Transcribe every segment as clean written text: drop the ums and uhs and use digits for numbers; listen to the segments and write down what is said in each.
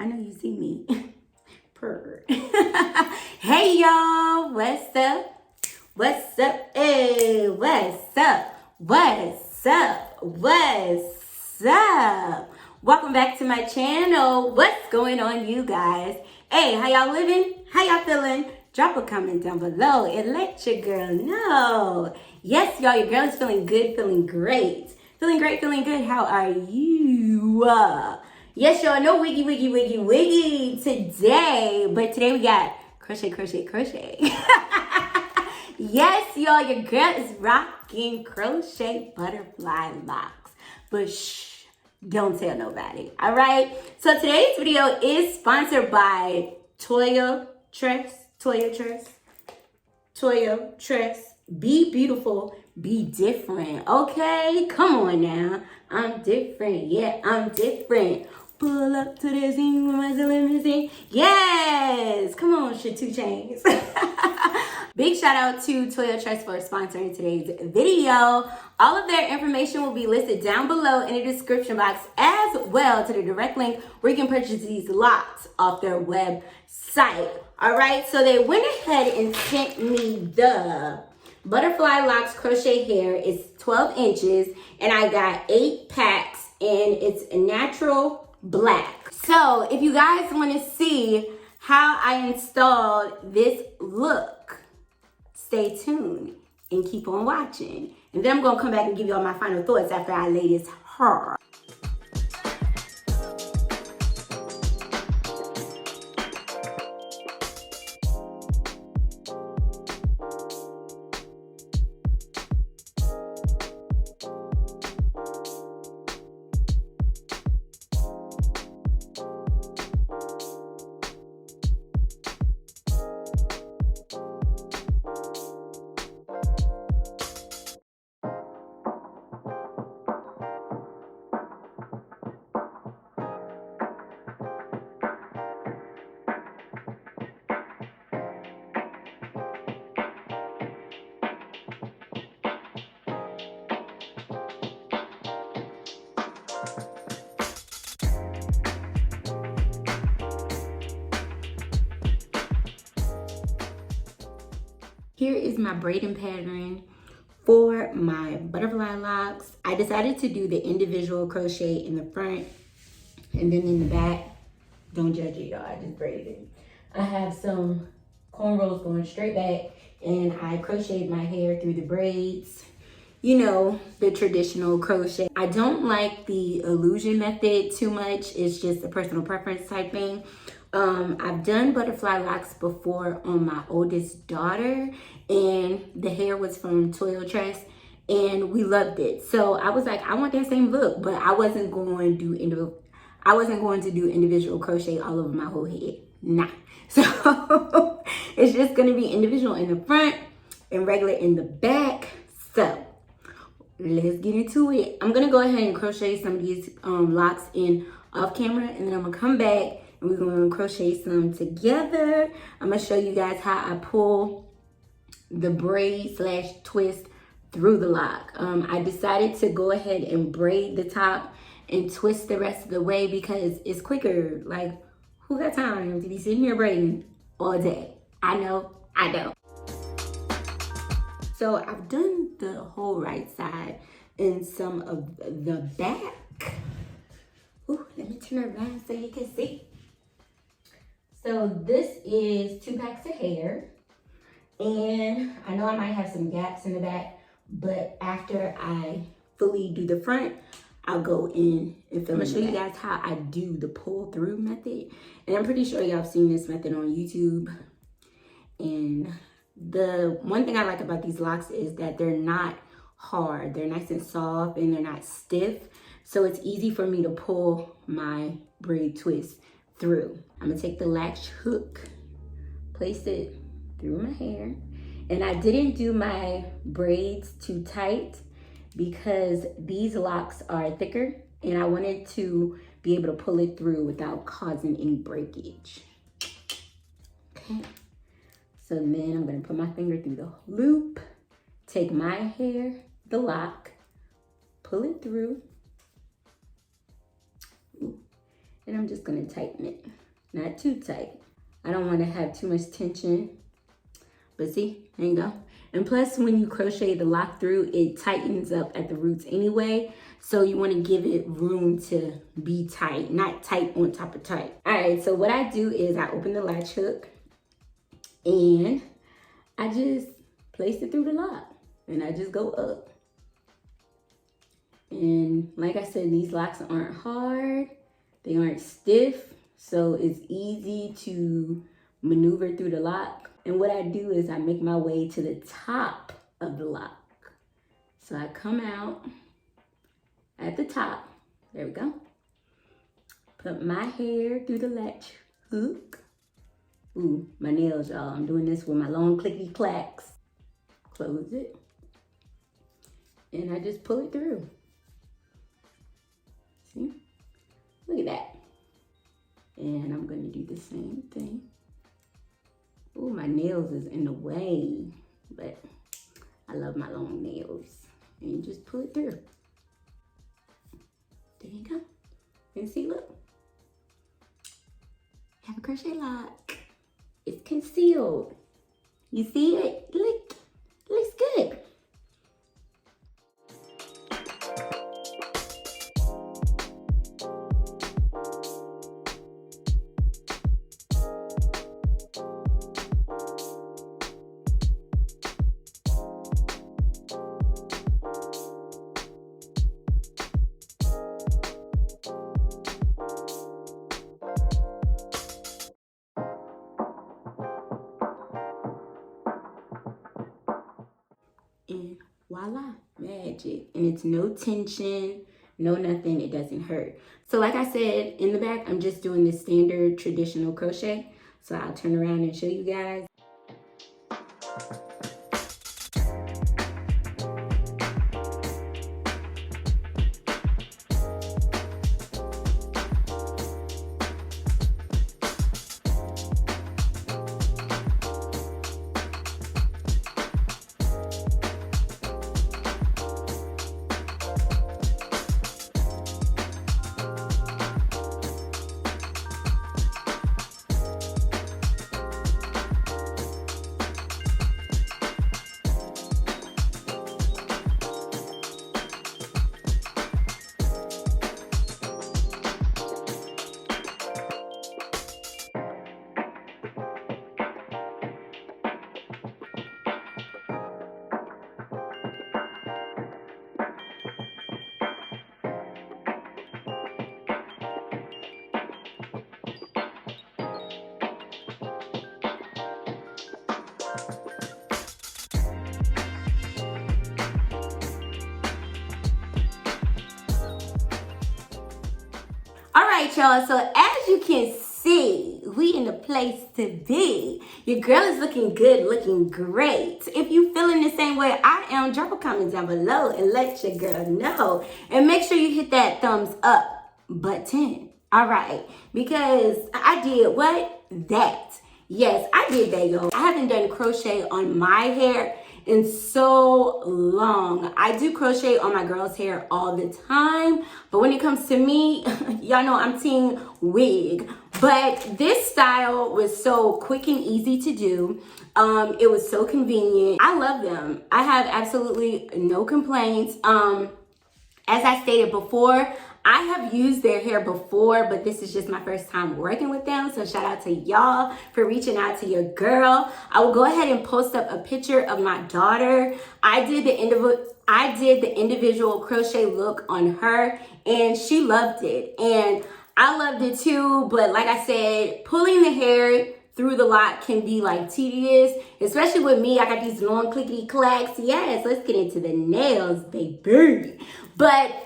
I know you see me. Purr. Hey y'all, what's up? What's up? Hey, what's up? What's up? What's up? Welcome back to my channel. What's going on, you guys? Hey, how y'all living? How y'all feeling? Drop a comment down below and let your girl know. Yes, y'all, your girl is feeling good, feeling great. Feeling great, feeling good. How are you? Yes, y'all, no wiggy today. But today we got crochet. Yes, y'all, your girl is rocking crochet butterfly locks. But shh, don't tell nobody. All right. So today's video is sponsored by Toyotress. Be beautiful, be different. Okay, come on now. I'm different. Yeah, I'm different. Pull up to the scene with my limousine. Yes, come on, shit, 2 chains. Big shout out to Toyotress for sponsoring today's video. All of their information will be listed down below in the description box, as well to the direct link where you can purchase these locks off their website. All right, so they went ahead and sent me the butterfly locks crochet hair. It's 12 inches and I got 8 packs and it's natural black. So if you guys want to see how I installed this look, stay tuned and keep on watching. And then I'm going to come back and give you all my final thoughts after I lay this hair. Here is my braiding pattern for my butterfly locks. I decided to do the individual crochet in the front and then in the back. Don't judge it, y'all, I just braided it. I have some cornrows going straight back and I crocheted my hair through the braids. You know, the traditional crochet. I don't like the illusion method too much. It's just a personal preference type thing. I've done butterfly locks before on my oldest daughter and the hair was from Toyotress and we loved it. So I was like, I want that same look, but I wasn't going to do individual crochet all over my whole head. Nah. So it's just gonna be individual in the front and regular in the back. So let's get into it. I'm gonna go ahead and crochet some of these locks in off camera and then I'm gonna come back and we're gonna crochet some together. I'm gonna show you guys how I pull the braid / twist through the lock. I decided to go ahead and braid the top and twist the rest of the way because it's quicker. Like, who got time to be sitting here braiding all day? I know, I don't. So I've done the whole right side and some of the back. Ooh, let me turn around so you can see. So this is 2 packs of hair. And I know I might have some gaps in the back, but after I fully do the front, I'll go in and film. I'm gonna show you guys how I do the pull through method. And I'm pretty sure y'all have seen this method on YouTube. And the one thing I like about these locks is that they're not hard. They're nice and soft and they're not stiff. So it's easy for me to pull my braid twist through. I'm gonna take the latch hook, place it through my hair. And I didn't do my braids too tight because these locks are thicker and I wanted to be able to pull it through without causing any breakage. Okay. So then I'm gonna put my finger through the loop, take my hair, the lock, pull it through, And I'm just gonna tighten it. Not too tight. I don't wanna have too much tension. But see, there you go. And plus when you crochet the lock through, it tightens up at the roots anyway. So you wanna give it room to be tight, not tight on top of tight. All right, so what I do is I open the latch hook and I just place it through the lock and I just go up. And like I said, these locks aren't hard, they aren't stiff, so it's easy to maneuver through the lock. And what I do is I make my way to the top of the lock. So I come out at the top, there we go. Put my hair through the latch hook. Ooh, my nails, y'all. I'm doing this with my long clicky clacks. Close it. And I just pull it through. See? Look at that. And I'm gonna do the same thing. Ooh, my nails is in the way, but I love my long nails. And you just pull it through. There you go. And see, look. Have a crochet lock. It's concealed. You see it? Look, it looks good. And voila, magic. And it's no tension, no nothing, it doesn't hurt. So like I said, in the back, I'm just doing the standard traditional crochet. So I'll turn around and show you guys. All right, y'all, so as you can see, we in the place to be. Your girl is looking good, looking great. If you feeling the same way I am, drop a comment down below and let your girl know. And make sure you hit that thumbs up button. All right, because I did what? That. Yes, I did that, y'all. I haven't done crochet on my hair in so long. I do crochet on my girl's hair all the time, but when it comes to me, y'all know I'm team wig. But this style was so quick and easy to do. It was so convenient. I love them. I have absolutely no complaints. As I stated before, I have used their hair before, but this is just my first time working with them. So shout out to y'all for reaching out to your girl. I will go ahead and post up a picture of my daughter. I did the individual crochet look on her and she loved it. And I loved it too, but like I said, pulling the hair through the lock can be like tedious, especially with me. I got these long clickety clacks. Yes, let's get into the nails, baby. But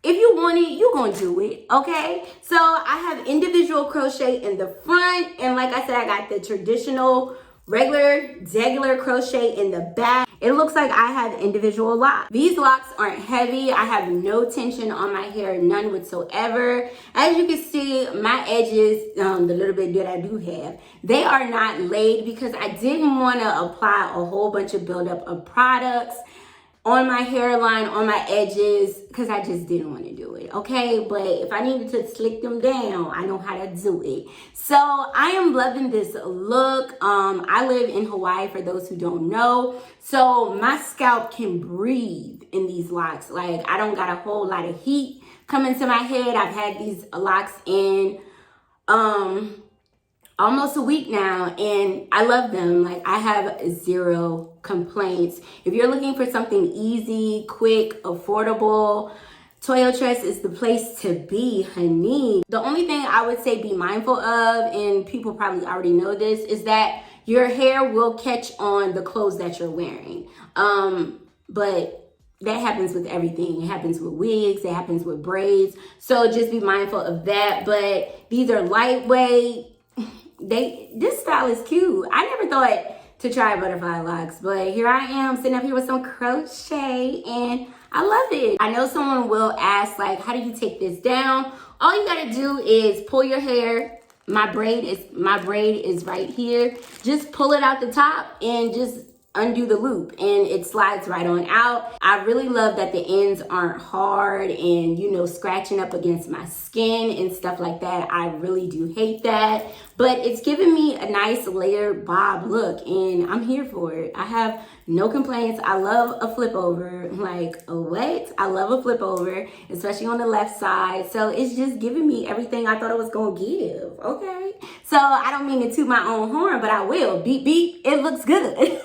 if you want it, you're gonna do it, okay? So I have individual crochet in the front, and like I said, I got the traditional regular crochet in the back. It looks like I have individual locks. These locks aren't heavy. I have no tension on my hair, none whatsoever. As you can see, my edges, the little bit that I do have, they are not laid because I didn't want to apply a whole bunch of buildup of products on my hairline, on my edges, because I just didn't want to do it, okay? But if I needed to slick them down, I know how to do it. So I am loving this look. I live in Hawaii, for those who don't know. So my scalp can breathe in these locks. Like, I don't got a whole lot of heat coming to my head. I've had these locks in almost a week now, and I love them. Like, I have zero complaints. If you're looking for something easy, quick, affordable, Toyotress is the place to be, honey. The only thing I would say be mindful of, and people probably already know this, is that your hair will catch on the clothes that you're wearing. But that happens with everything. It happens with wigs, it happens with braids. So just be mindful of that. But these are lightweight. This style is cute. I never thought to try butterfly locks, but here I am sitting up here with some crochet, and I love it. I know someone will ask, like, how do you take this down? All you gotta do is pull your hair. My braid is right here. Just pull it out the top and just undo the loop, and it slides right on out. I really love that the ends aren't hard and, you know, scratching up against my skin and stuff like that. I really do hate that, but it's giving me a nice layered bob look, and I'm here for it. I have no complaints. I love a flip over. Like, what? I love a flip over, especially on the left side. So it's just giving me everything I thought it was gonna give, okay? So I don't mean to toot my own horn, but I will. Beep, beep, it looks good.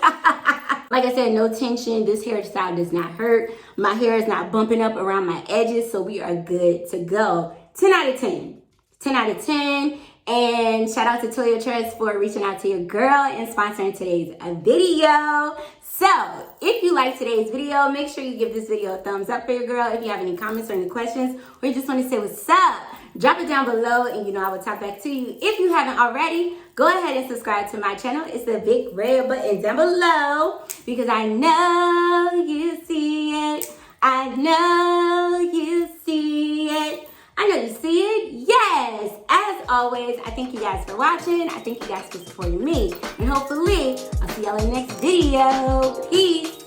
Like I said, no tension. This hairstyle does not hurt. My hair is not bumping up around my edges, so we are good to go. 10 out of 10. 10 out of 10. And shout out to Toyotress for reaching out to your girl and sponsoring today's video. So if you like today's video, make sure you give this video a thumbs up for your girl. If you have any comments or any questions, or you just want to say what's up, drop it down below, and you know I will talk back to you. If you haven't already, go ahead and subscribe to my channel. It's the big red button down below, because I know you see it. I know you see it. I know you see it. Yes. As always, I thank you guys for watching. I thank you guys for supporting me. And hopefully, I'll see y'all in the next video. Peace.